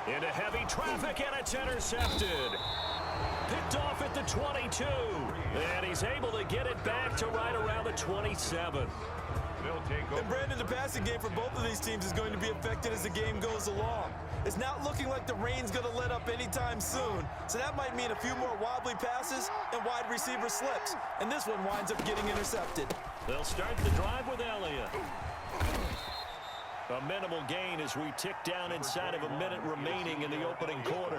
Into heavy traffic, and it's intercepted. Picked off at the 22. And he's able to get it back to right around the 27. And Brandon, the passing game for both of these teams is going to be affected as the game goes along. It's not looking like the rain's going to let up anytime soon, so that might mean a few more wobbly passes and wide receiver slips, and this one winds up getting intercepted. They'll start the drive with Elliott. A minimal gain as we tick down inside of a minute remaining in the opening quarter.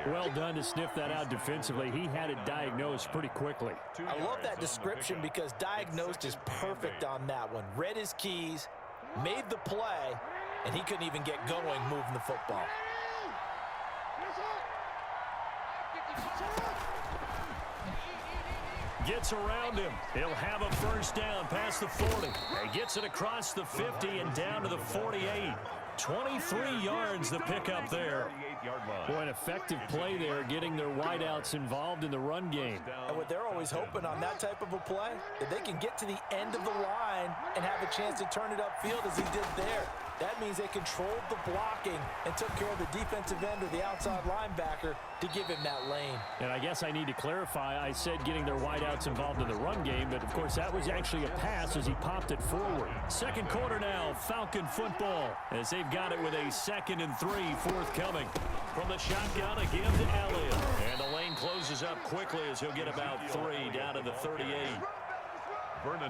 Well done to sniff that out defensively. He had it diagnosed pretty quickly. I love that description because diagnosed is perfect on that one. Read his keys, made the play, and he couldn't even get going moving the football. Gets around him. He'll have a first down past the 40. He gets it across the 50 and down to the 48. 23 yards the pickup there. Boy, an effective play there, getting their wideouts involved in the run game. And what they're always hoping on that type of a play, that they can get to the end of the line and have a chance to turn it upfield as he did there. That means they controlled the blocking and took care of the defensive end or the outside linebacker to give him that lane. And I guess I need to clarify, I said getting their wideouts involved in the run game, but of course that was actually a pass as he popped it forward. Second quarter now, Falcon football, as they've got it with a 2nd and 3 forthcoming. From the shotgun, a give to Elliott. And the lane closes up quickly as he'll get about 3 down to the 38.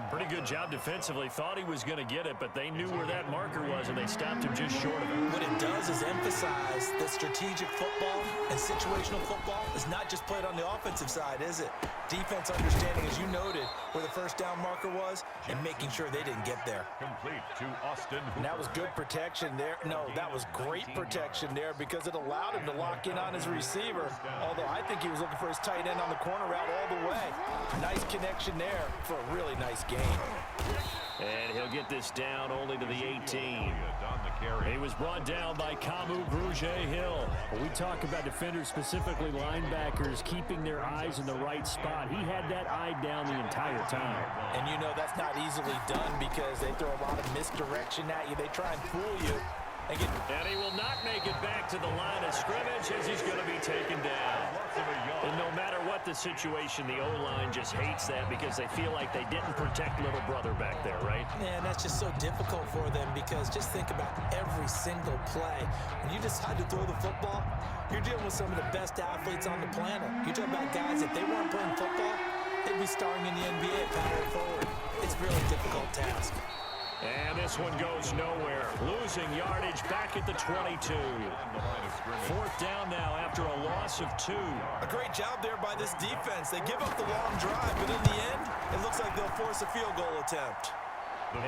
Pretty good job defensively. Thought he was going to get it, but they knew where that marker was, and they stopped him just short of it. What it does is emphasize that strategic football and situational football is not just played on the offensive side, is it? Defense understanding, as you noted, where the first down marker was and making sure they didn't get there. Complete to Austin Hooper. And that was good protection there. No, that was great protection there because it allowed him to lock in on his receiver, although I think he was looking for his tight end on the corner route all the way. Nice connection there for a really nice game. And he'll get this down only to the 18. He was brought down by Kamu Grugier-Hill. When we talk about defenders, specifically linebackers, keeping their eyes in the right spot. He had that eye down the entire time. And you know that's not easily done because they throw a lot of misdirection at you. They try and fool you. And he will not make it back to the line of scrimmage as he's going to be taken down. And no matter what the situation, the O-line just hates that because they feel like they didn't protect little brother back there, right? Man, that's just so difficult for them because just think about every single play. When you decide to throw the football, you're dealing with some of the best athletes on the planet. You're talking about guys, if they weren't playing football, they'd be starring in the NBA at power forward. It's a really difficult task. And this one goes nowhere. Losing yardage back at the 22. 4th down now after a loss of 2. A great job there by this defense. They give up the long drive, but in the end, it looks like they'll force a field goal attempt.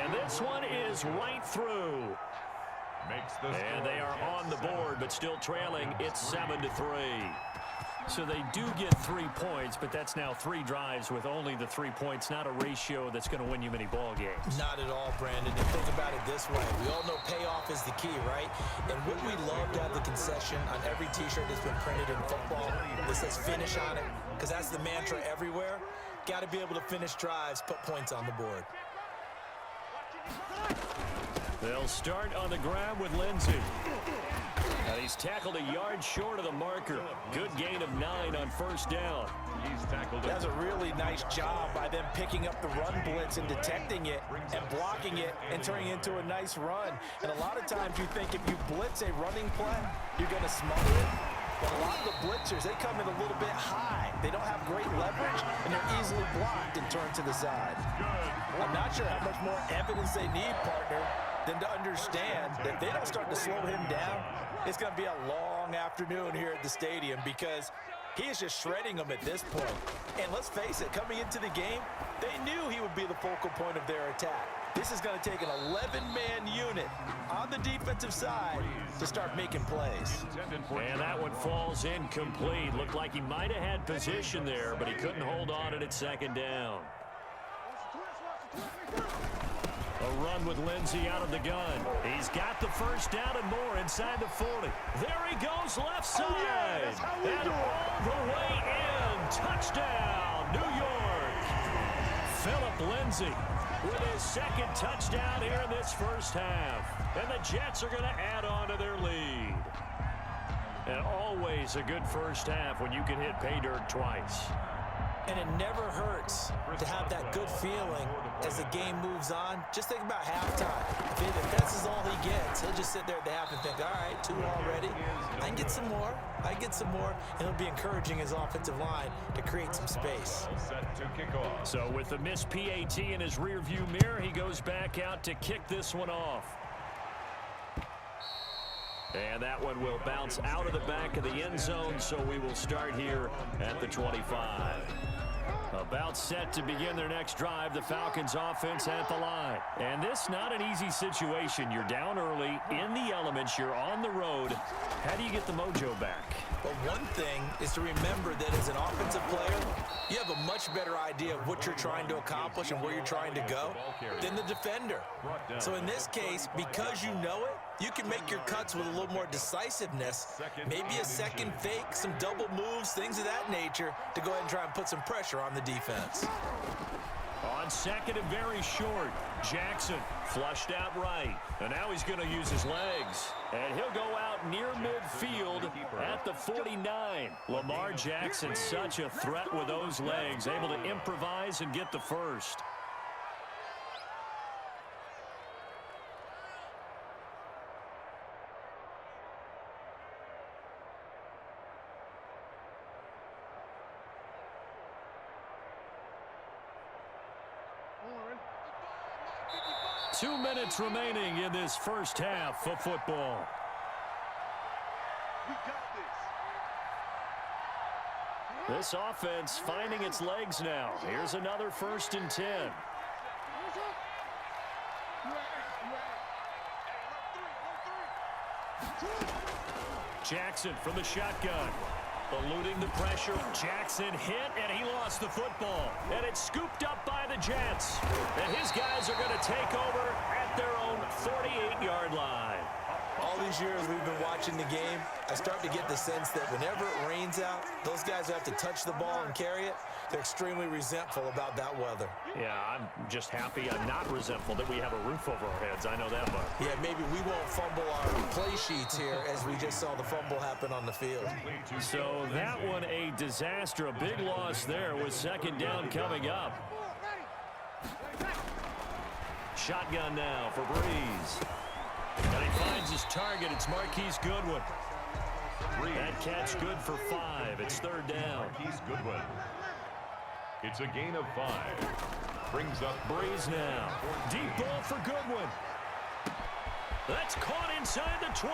And this one is right through. And they are on the board, but still trailing. It's 7-3. So they do get 3 points, but that's now 3 drives with only the 3 points, not a ratio that's going to win you many ball games. Not at all, Brandon. And think about it this way. We all know payoff is the key, right? And would we love to have the concession on every T-shirt that's been printed in football that says finish on it? Because that's the mantra everywhere. Got to be able to finish drives, put points on the board. They'll start on the ground with Lindsey. And he's tackled a yard short of the marker. Good gain of 9 on first down. He's tackled. That's a really nice job by them picking up the run blitz and detecting it and blocking it and turning it into a nice run. And a lot of times you think if you blitz a running play, you're going to smother it. But a lot of the blitzers, they come in a little bit high. They don't have great leverage, and they're easily blocked and turned to the side. I'm not sure how much more evidence they need, partner, than to understand that if they don't start to slow him down, it's going to be a long afternoon here at the stadium because he is just shredding them at this point. And let's face it, coming into the game, they knew he would be the focal point of their attack. This is going to take an 11-man unit on the defensive side to start making plays. And that one falls incomplete. Looked like he might have had position there, but he couldn't hold on at 2nd down. A run with Lindsey out of the gun. He's got the first down and more inside the 40. There he goes, left side. And all the way in. Touchdown, New York. Philip Lindsey with his 2nd touchdown here in this first half. And the Jets are going to add on to their lead. And always a good first half when you can hit pay dirt twice. And it never hurts to have that good feeling as the game moves on. Just think about halftime. If this is all he gets, he'll just sit there at the half and think, all right, 2 already. I can get some more. I can get some more. And he'll be encouraging his offensive line to create some space. Set to kick off. So with the missed PAT in his rearview mirror, he goes back out to kick this one off. And that one will bounce out of the back of the end zone, so we will start here at the 25. About set to begin their next drive, the Falcons offense at the line. And this not an easy situation. You're down early, in the elements, you're on the road. How do you get the mojo back? But one thing is to remember that as an offensive player, you have a much better idea of what you're trying to accomplish and where you're trying to go than the defender. So in this case, because you know it, you can make your cuts with a little more decisiveness, maybe a second fake, some double moves, things of that nature, to go ahead and try and put some pressure on the defense. On second and very short, Jackson flushed out right. And now he's going to use his legs. And he'll go out near midfield at the 49. Lamar Jackson, such a threat with those legs, able to improvise and get the first. Two minutes remaining in this first half of football. This offense finding its legs now. Here's another 1st and 10. Jackson from the shotgun. Eluding the pressure. Jackson hit, and he lost the football. And it's scooped up by the Jets. And his guys are going to take over at their own 48-yard line. All these years we've been watching the game, I start to get the sense that whenever it rains out, those guys who have to touch the ball and carry it, they're extremely resentful about that weather. Yeah, I'm just happy I'm not resentful that we have a roof over our heads. I know that much. Yeah, maybe we won't fumble our play sheets here as we just saw the fumble happen on the field. So that one a disaster. A big loss there with 2nd down coming up. Shotgun now for Breeze. And he finds his target. It's Marquise Goodwin. That catch good for 5. It's 3rd down. Marquise Goodwin. It's a gain of 5. Brings up Breeze now. Deep ball for Goodwin. That's caught inside the 20.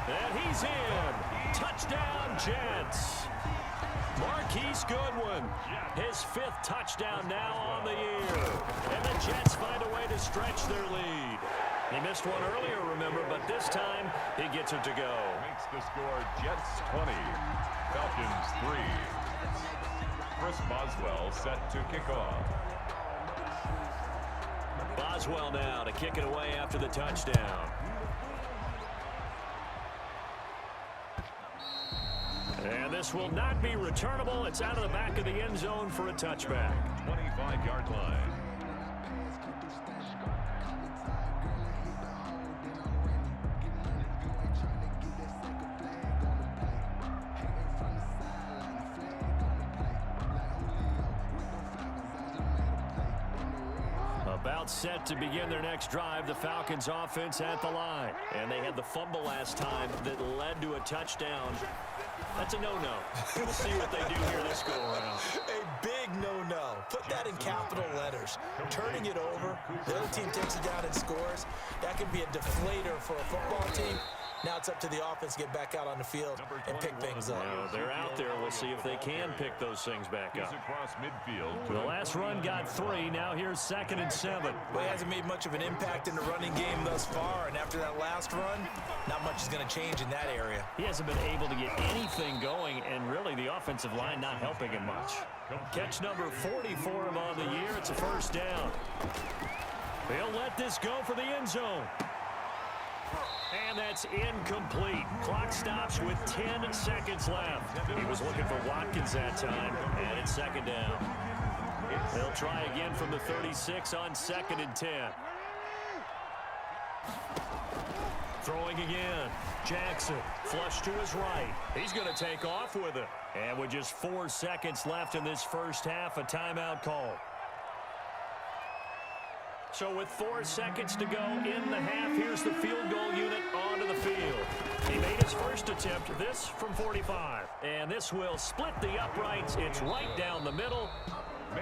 And he's in. Touchdown, Jets. Marquise Goodwin, his 5th touchdown now on the year. And the Jets find a way to stretch their lead. He missed one earlier, remember, but this time he gets it to go. Makes the score Jets 20, Falcons 3. Chris Boswell set to kick off. Boswell now to kick it away after the touchdown. And this will not be returnable. It's out of the back of the end zone for a touchback. 25-yard line. About set to begin their next drive, the Falcons offense at the line. And they had the fumble last time that led to a touchdown. That's a no-no. We'll see what they do here this go-around. A big no-no. Put that in capital letters. Turning it over, the other team takes it down and scores. That could be a deflator for a football team. Now it's up to the offense to get back out on the field and pick things up. Well, they're out there. We'll see if they can pick those things back up. Across midfield. The last run got 3. Now here's 2nd and 7. Well, he hasn't made much of an impact in the running game thus far, and after that last run, not much is going to change in that area. He hasn't been able to get anything going, and really the offensive line not helping him much. Catch number 40 for him on the year. It's a 1st down. They'll let this go for the end zone. And that's incomplete. Clock stops with 10 seconds left. He was looking for Watkins that time, and it's 2nd down. They'll try again from the 36 on 2nd and 10. Throwing again. Jackson, flush to his right. He's going to take off with it. And with just 4 seconds left in this first half, a timeout call. So with 4 seconds to go in the half, here's the field goal unit onto the field. He made his first attempt, this from 45. And this will split the uprights. It's right down the middle.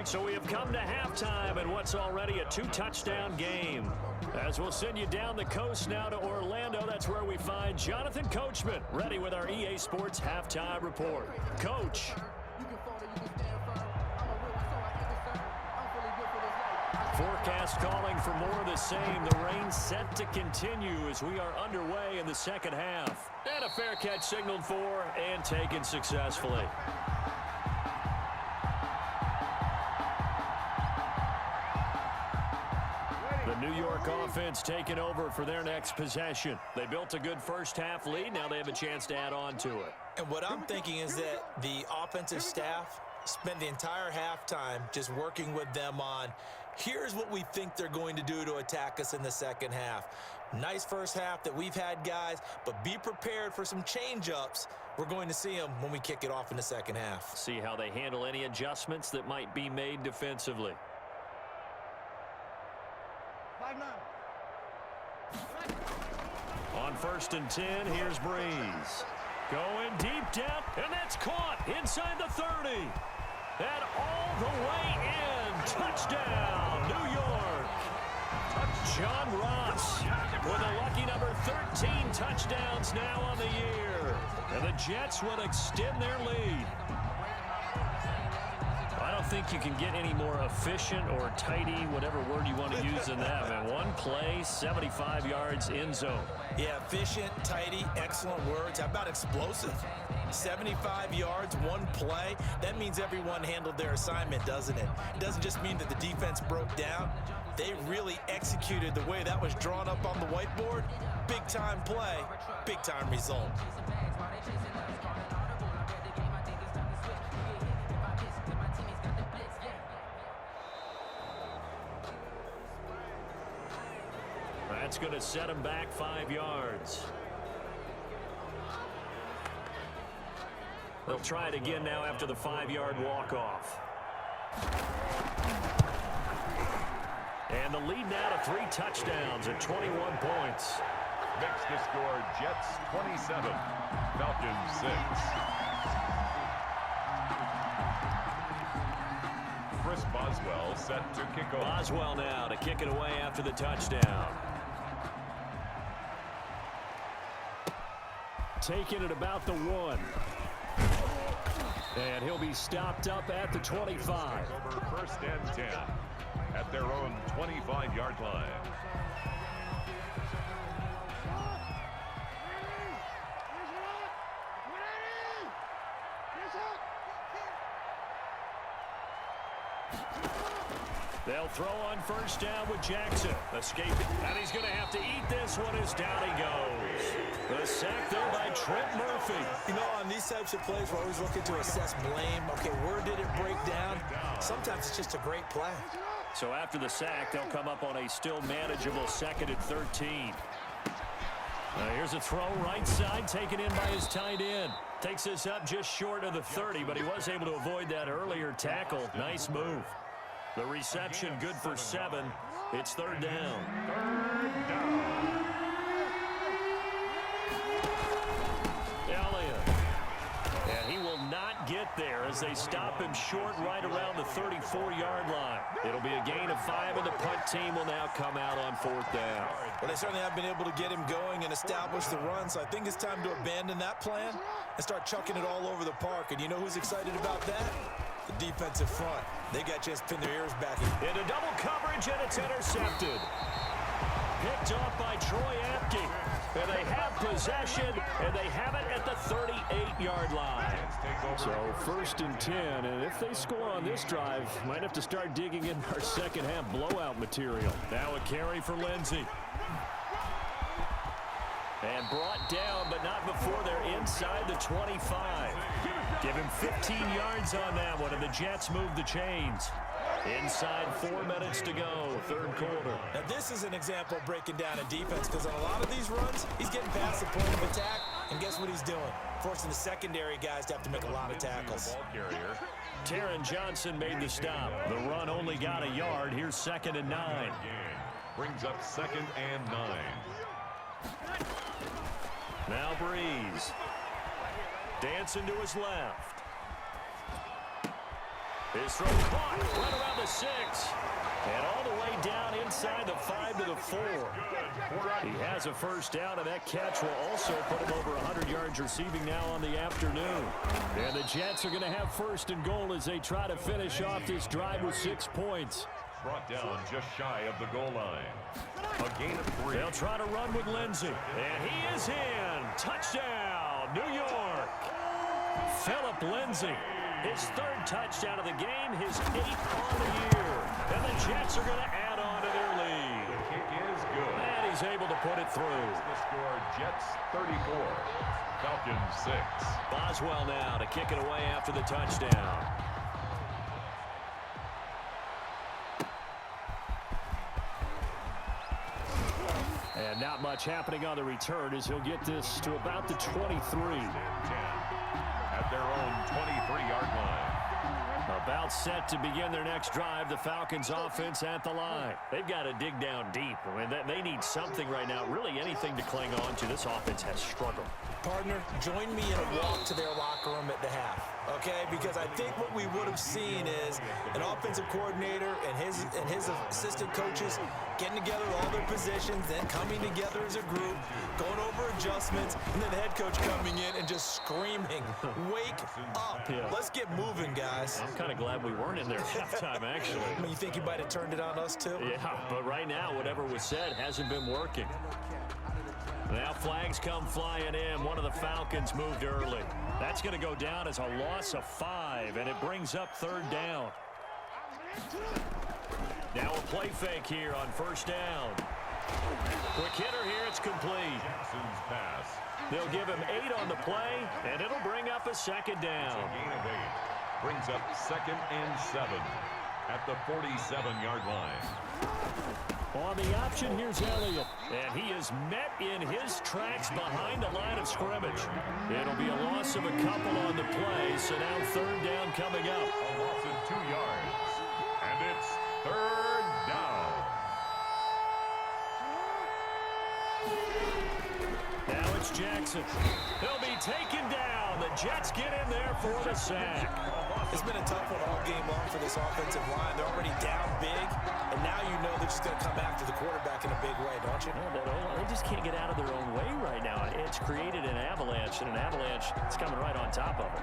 So we have come to halftime in what's already a 2-touchdown game. As we'll send you down the coast now to Orlando, that's where we find Jonathan Coachman, ready with our EA Sports Halftime Report. Coach. Forecast calling for more of the same. The rain set to continue as we are underway in the second half. And a fair catch signaled for and taken successfully. The New York offense taking over for their next possession. They built a good first half lead. Now they have a chance to add on to it. And what I'm thinking is that the offensive staff spent the entire halftime just working with them on, here's what we think they're going to do to attack us in the second half. Nice first half that we've had, guys, but be prepared for some change-ups. We're going to see them when we kick it off in the second half. See how they handle any adjustments that might be made defensively. On 1st and 10, here's Breeze. Going deep down, and that's caught inside the 30. And all the way in. Touchdown, New York. John Ross with a lucky number 13 touchdowns now on the year. And the Jets will extend their lead. I don't think you can get any more efficient or tidy, whatever word you want to use in that. Man, one play, 75 yards in zone. Yeah, efficient, tidy, excellent words. How about explosive? 75 yards, one play. That means everyone handled their assignment, doesn't it? It doesn't just mean that the defense broke down. They really executed the way that was drawn up on the whiteboard. Big-time play, big-time result. That's going to set him back 5 yards. They'll try it again now after the 5-yard walk-off. And the lead now to 3 touchdowns at 21 points. Makes the score Jets 27, Falcons 6. Chris Boswell set to kick off. Boswell now to kick it away after the touchdown. Taking it about the 1. And he'll be stopped up at the 25. Over 1st and 10 at their own 25-yard line. They'll throw on 1st down with Jackson. Escaping. And he's going to have to eat this one as down he goes. The sack there by Trent Murphy. You know, on these types of plays, we're always looking to assess blame. Okay, where did it break down? Sometimes it's just a great play. So after the sack, they'll come up on a still manageable 2nd and 13. Here's a throw right side, taken in by his tight end. Takes this up just short of the 30, but he was able to avoid that earlier tackle. Nice move. The reception good for 7. It's 3rd down. 3rd down. Elliott. And he will not get there as they stop him short right around the 34-yard line. It'll be a gain of 5, and the punt team will now come out on 4th down. Well, they certainly have been able to get him going and establish the run, so I think it's time to abandon that plan and start chucking it all over the park. And you know who's excited about that? The defensive front. They got a chance to pin their ears back. Into double coverage, and it's intercepted. Picked off by Troy Apke. And they have possession, and they have it at the 38-yard line. So 1st and 10, and if they score on this drive, might have to start digging in our second half blowout material. Now a carry for Lindsey. And brought down, but not before they're inside the 25. Give him 15 yards on that one, and the Jets move the chains. Inside 4 minutes to go, third quarter. Now, this is an example of breaking down a defense because on a lot of these runs, he's getting past the point of attack, and guess what he's doing? Forcing the secondary guys to have to make a lot of tackles. Ball carrier. Taron Johnson made the stop. The run only got a yard. Here's 2nd and 9. Brings up 2nd and 9. Now Breeze. Dancing to his left. His throw caught right around the 6. And all the way down inside the 5 to the 4. He has a first down, and that catch will also put him over 100 yards receiving now on the afternoon. And the Jets are going to have 1st and goal as they try to finish off this drive with 6 points. Brought down just shy of the goal line. A gain of 3. They'll try to run with Lindsey. And he is in. Touchdown, New York. Philip Lindsey. His 3rd touchdown of the game, his 8th on the year. And the Jets are going to add on to their lead. The kick is good. And he's able to put it through. The score, Jets 34, Falcons 6. Boswell now to kick it away after the touchdown. And not much happening on the return as he'll get this to about the 23. At their own 23-yard line. About set to begin their next drive, the Falcons offense at the line. They've got to dig down deep. I mean, they need something right now, really anything to cling on to. This offense has struggled. Partner, join me in a walk to their locker room at the half, okay? Because I think what we would have seen is an offensive coordinator and his assistant coaches getting together all their positions, then coming together as a group, going over adjustments, and then the head coach coming in and just screaming, wake up. Yeah. Let's get moving, guys. I'm kind of glad we weren't in there at halftime, actually. I mean, you think you might have turned it on us, too? Yeah, but right now, whatever was said hasn't been working. Now flags come flying in. One of the Falcons moved early. That's going to go down as a loss of 5, and it brings up 3rd down. Now a play fake here on 1st down. Quick hitter here, it's complete. Jackson's pass. They'll give him 8 on the play, and it'll bring up a 2nd down. A gain of 8. Brings up 2nd and 7 at the 47-yard line. On the option, here's Elliott. And he is met in his tracks behind the line of scrimmage. It'll be a loss of a couple on the play, so now 3rd down coming up. A loss of 2 yards. And it's 3rd down. Now it's Jackson. He'll be taken down. The Jets get in there for the sack. It's been a tough one all game long for this offensive line. They're already down big, and now you know they're just going to come after the quarterback in a big way, don't you? Yeah, they just can't get out of their own way right now. It's created an avalanche, and an avalanche is coming right on top of it.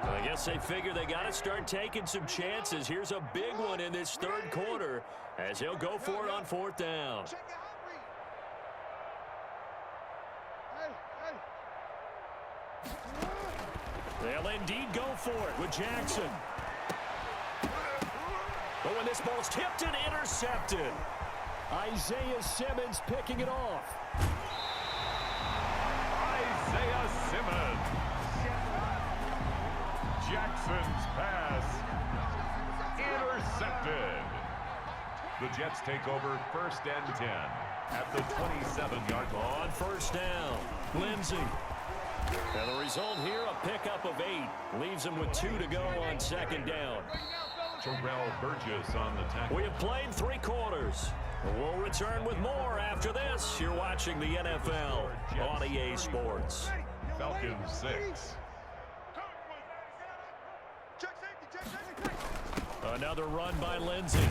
I guess they figure they got to start taking some chances. Here's a big one in this 3rd quarter as he'll go for it on 4th down. They'll indeed go for it with Jackson. But when this ball's tipped and intercepted, Isaiah Simmons picking it off. Isaiah Simmons. Jackson's pass intercepted. The Jets take over 1st and 10 at the 27-yard line. On 1st down, Lindsey. And the result here, a pickup of 8. Leaves him with 2 to go on 2nd down. Terrell Burgess on the tackle. We have played 3 quarters. We'll return with more after this. You're watching the NFL on EA Sports. Falcons 6. Another run by Lindsey.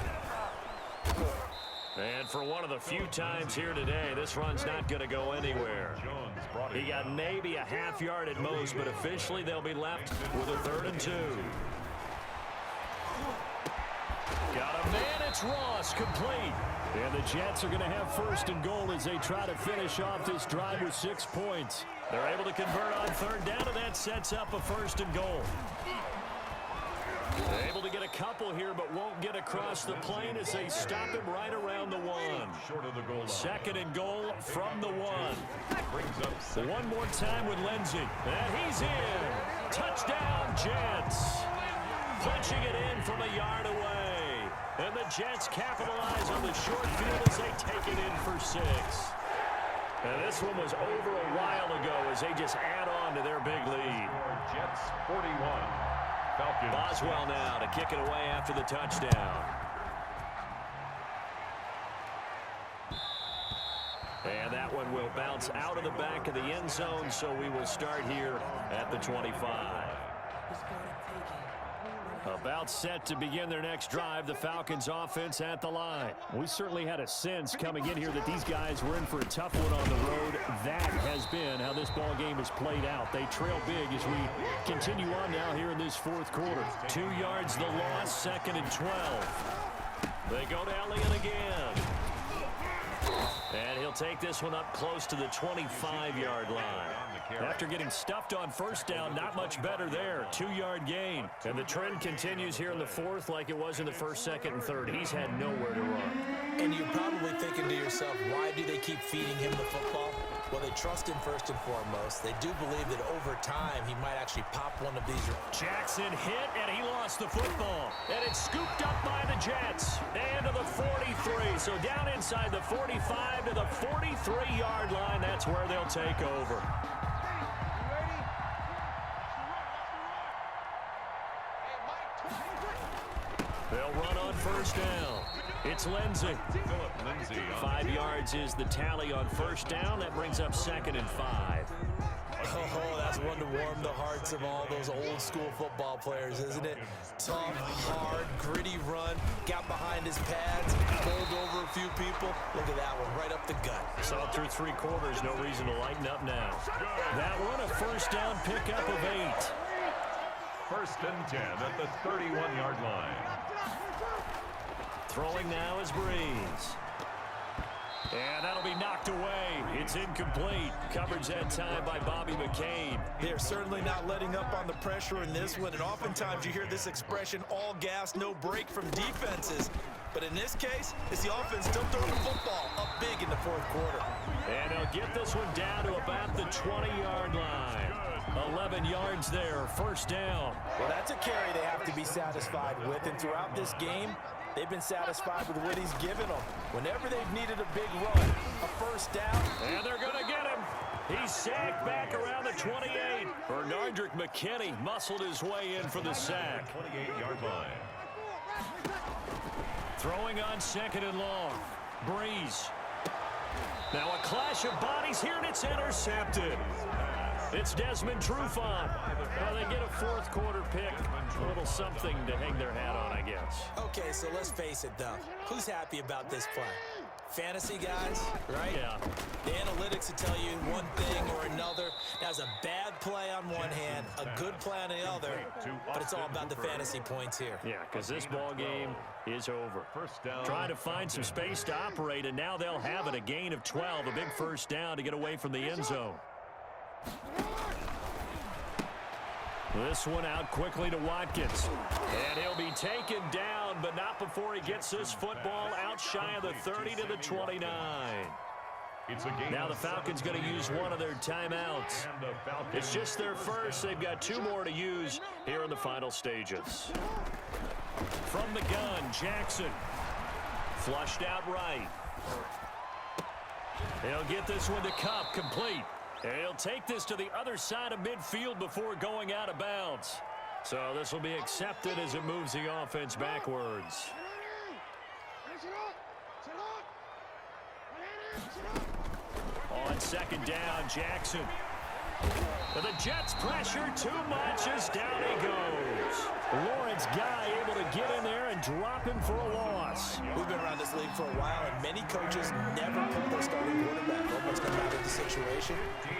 And for one of the few times here today, this run's not going to go anywhere. He got maybe a half yard at most, but officially they'll be left with a 3rd and 2. Got a man, it's Ross, complete. And the Jets are going to have 1st and goal as they try to finish off this drive with 6 points. They're able to convert on 3rd down, and that sets up a 1st and goal. They're able to get a couple here, but won't get across the plane as they stop him right around the 1. Short of the goal line. 2nd and goal from the 1. Brings up 2nd. One more time with Lindsey. And he's in. Touchdown, Jets. punching it in from a yard away. And the Jets capitalize on the short field as they take it in for 6. And this one was over a while ago as they just add on to their big lead. Jets 41. Falcons. Boswell now to kick it away after the touchdown. And that one will bounce out of the back of the end zone, so we will start here at the 25. About set to begin their next drive, the Falcons offense at the line. We certainly had a sense coming in here that these guys were in for a tough one on the road. That has been how this ball game has played out. They trail big as we continue on now here in this fourth quarter. 2 yards the loss, 2nd and 12. They go to Elliott again. And he'll take this one up close to the 25-yard line. After getting stuffed on first down, not much better there. 2-yard gain. And the trend continues here in the fourth like it was in the first, second, and third. He's had nowhere to run. And you're probably thinking to yourself, why do they keep feeding him the football? Well, they trust him first and foremost. They do believe that over time he might actually pop one of these. Jackson hit, and he lost the football. And it's scooped up by the Jets. And to the 43. So down inside the 45 to the 43-yard line. That's where they'll take over. They'll run on first down. It's Lindsey. 5 yards is the tally on first down. That brings up 2nd and 5. Oh, that's one to warm the hearts of all those old school football players, isn't it? Tough, hard, gritty run. Got behind his pads, pulled over a few people. Look at that one, right up the gut. Saw it through 3 quarters. No reason to lighten up now. That one a first down pickup of 8. 1st and 10 at the 31-yard line. Throwing now is Breeze. And that'll be knocked away. It's incomplete. Coverage that time by Bobby McCain. They're certainly not letting up on the pressure in this one, and oftentimes you hear this expression, all gas, no break from defenses. But in this case, it's the offense still throwing the football up big in the fourth quarter. And they'll get this one down to about the 20-yard line. 11 yards there, first down. Well, that's a carry they have to be satisfied with, and throughout this game, they've been satisfied with what he's given them. Whenever they've needed a big run, a first down. And they're going to get him. He's sacked back around the 28. Bernardrick McKinney muscled his way in for the sack. 28-yard line. Throwing on 2nd and long. Breeze. Now a clash of bodies here, and it's intercepted. It's Desmond Trufant. Now they get a fourth quarter pick. A little something to hang their hat on, I guess. Okay, so let's face it, though. Who's happy about this play? Fantasy guys, right? Yeah. The analytics will tell you one thing or another. That's a bad play on one hand, a good play on the other, but it's all about the fantasy points here. Yeah, because this ball game is over. First down. Trying to find some space to operate, and now they'll have it. A gain of 12, a big first down to get away from the end zone. This one out quickly to Watkins. And he'll be taken down, but not before he gets this football out shy of the 30 to the 29. Now the Falcons going to use one of their timeouts. It's just their first. They've got 2 more to use here in the final stages. From the gun, Jackson. Flushed out right. He'll get this one to Kupp, complete. And he'll take this to the other side of midfield before going out of bounds. So this will be accepted as it moves the offense backwards. On 2nd down, Jackson. But the Jets pressure too much as down he goes. Lawrence Guy able to get in there and drop him for a loss. We've been around this league for a while, and many coaches never pull their starting quarterback, almost no matter the situation.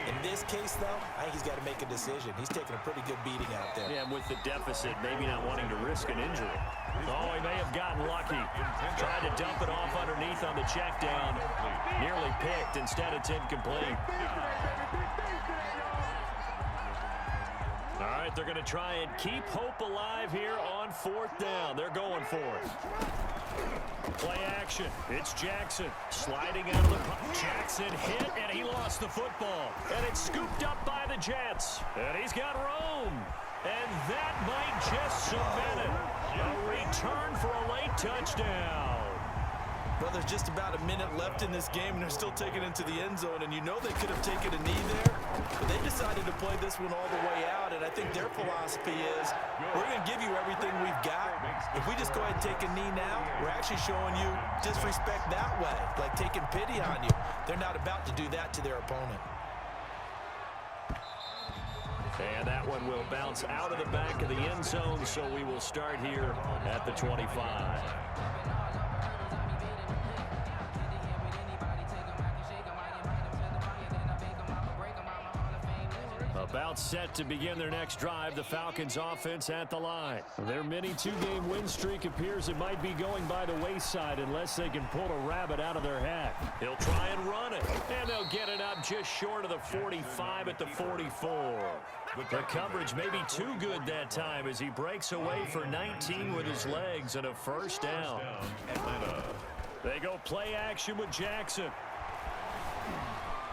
In this case, though, I think he's got to make a decision. He's taking a pretty good beating out there. Yeah, with the deficit, maybe not wanting to risk an injury. Oh, he may have gotten lucky. Tried to dump it off underneath on the check down. Nearly picked. Instead, it's incomplete. All right, they're going to try and keep hope alive here on 4th down. They're going for it. Play action. It's Jackson sliding out of the pocket. Jackson hit, and he lost the football. And it's scooped up by the Jets. And he's got room. And that might just cement it. A return for a late touchdown. Well, there's just about a minute left in this game, and they're still taking it into the end zone. And you know they could have taken a knee there, but they decided to play this one all the way out. And I think their philosophy is, we're going to give you everything we've got. If we just go ahead and take a knee now, we're actually showing you disrespect that way, like taking pity on you. They're not about to do that to their opponent. And that one will bounce out of the back of the end zone, so we will start here at the 25. About set to begin their next drive, the Falcons offense at the line. Their mini two-game win streak appears it might be going by the wayside unless they can pull a rabbit out of their hat. He'll try and run it, and they'll get it up just short of the 45 at the 44. The coverage may be too good that time as he breaks away for 19 with his legs and a first down. Atlanta. They go play action with Jackson.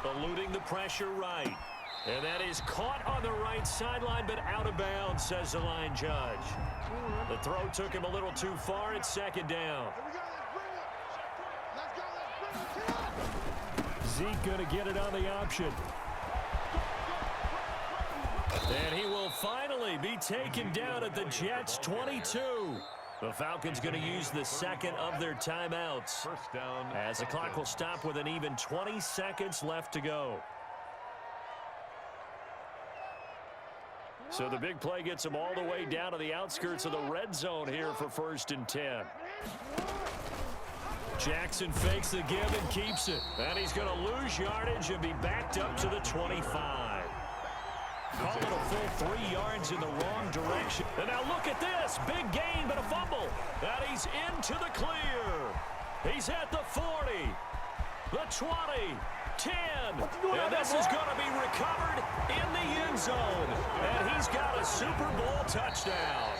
Eluding the pressure right. And that is caught on the right sideline, but out of bounds, says the line judge. The throw took him a little too far. It's second down. Zeke going to get it on the option. And he will finally be taken down at the Jets' 22. The Falcons going to use the second of their timeouts. First down. As the clock will stop with an even 20 seconds left to go. So the big play gets him all the way down to the outskirts of the red zone here for 1st and 10. Jackson fakes the give and keeps it. And he's going to lose yardage and be backed up to the 25. Call it a full 3 yards in the wrong direction. And now look at this. Big gain, but a fumble. And he's into the clear. He's at the 40, the 20, 10. And this is going to be recovered in the end zone. And he's got a Super Bowl touchdown.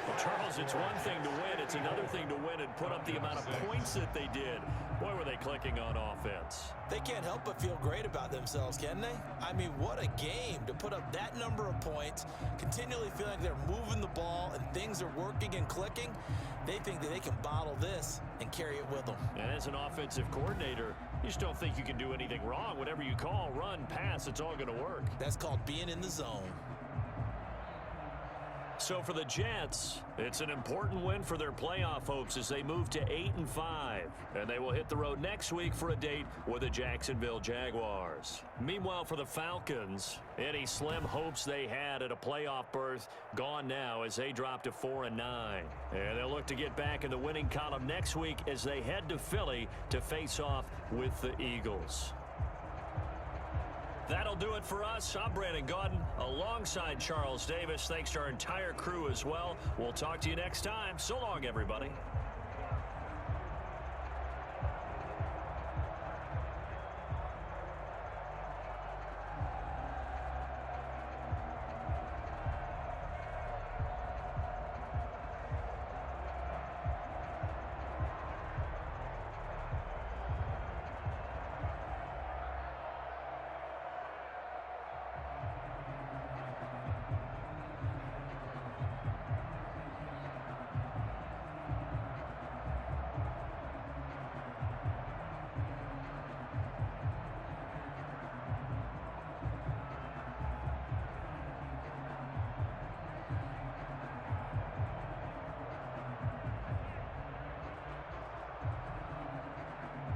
Well, Charles, it's one thing to win. It's another thing to win and put up the amount of points that they did. Boy, were they clicking on offense. They can't help but feel great about themselves, can they? I mean, what a game to put up that number of points, continually feeling like they're moving the ball and things are working and clicking. They think that they can bottle this and carry it with them. And as an offensive coordinator, you just don't think you can do anything wrong. Whatever you call, run, pass, it's all going to work. That's called being in the zone. So for the Jets, it's an important win for their playoff hopes as they move to 8-5. And they will hit the road next week for a date with the Jacksonville Jaguars. Meanwhile, for the Falcons, any slim hopes they had at a playoff berth gone now as they drop to 4-9. And they'll look to get back in the winning column next week as they head to Philly to face off with the Eagles. That'll do it for us. I'm Brandon Gaudin alongside Charles Davis. Thanks to our entire crew as well. We'll talk to you next time. So long, everybody.